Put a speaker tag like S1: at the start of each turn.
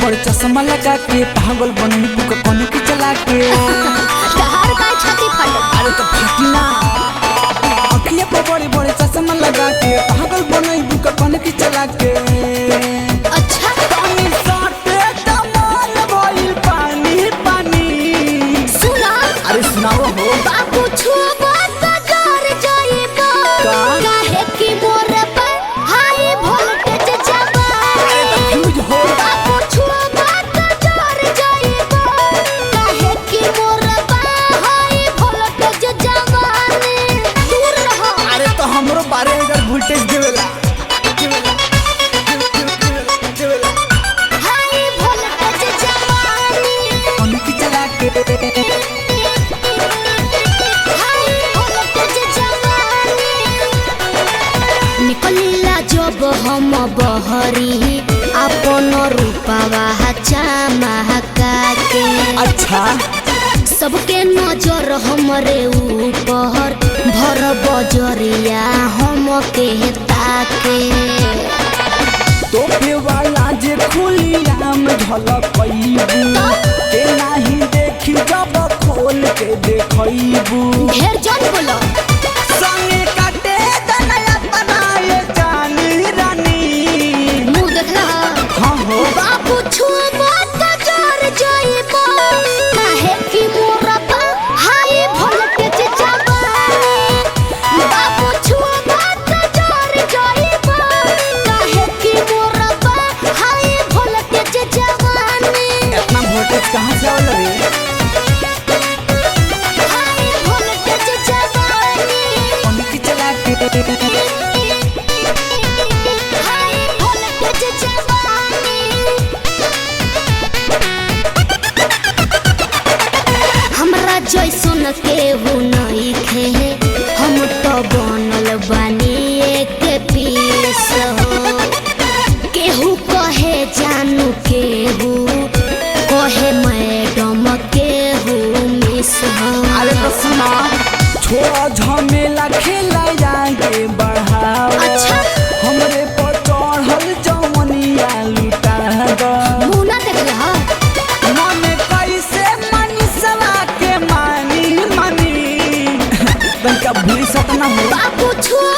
S1: बड़ चश्मा लगा के पागल बननी बुका कोने की चला के
S2: तहार का छाती फट।
S1: अरे तो फाटी ना अखिया पर बड़े बड़े चश्मा लगा के पागल बनई बुका कोने की चला के
S2: अच्छा
S1: पानी साटे तमाल भइल पानी पानी।
S2: सुना
S1: अरे सुनाओ हो
S2: बाबू छुबा त डर जाइबो
S1: का?
S2: काहे कि मोर पर हाई वोल्टेज जाबा।
S1: अरे तो फ्यूज हो
S2: बाबू छुबा त डर जाइबो काहे कि मोर पर हाई वोल्टेज जाबा। दूर रहो।
S1: अरे तो हमरो 12,000 वोल्टेज देवेला देवेला
S2: हाई वोल्टेज जवानी
S1: कोने की चला के
S2: हाई वोल्टेज जवानी। निकलिला जब हम बहरी अपन रूपवा चमका के
S1: अच्छा
S2: सबके नजर हमरे ऊपर भर बजरिया हमके ताके।
S1: तोपे वाला जे खुलियाम झलकइबू के नाही देखी जब खोल के देखइबू
S2: ढेर जन बोलो
S1: संगे काटे दनया बनाए जानी रानी।
S2: मुंह देखला
S1: हाँ हो
S2: बाबू छुबा त डर जाइबो काहे कि मोर पर हाई वोल्टेज जवानी। बाबू छुबा त डर जाइबो काहे कि मोर पर हाई वोल्टेज जवानी।
S1: इतना वोल्टेज कहाँ से आवल रे?
S2: हाई वोल्टेज जवानी
S1: कोने की चला के
S2: हाई वोल्टेज जवानी। हमरा जैसन केहू नइखे हम तो बनल बानी एक पीस हो। केहू कहे जानू केहू कहे मैडम केहू मिस हो।
S1: अरे तो सुना छोड़ा झमेला खेला आगे बढ़ाओ
S2: अच्छा।
S1: हमरे पर चढ़ल जवनिया लुटा दो
S2: मुँह ना देखला
S1: मन कैसे मनीषवा के मानी तनका भूल सकना हो
S2: बाबू छुआ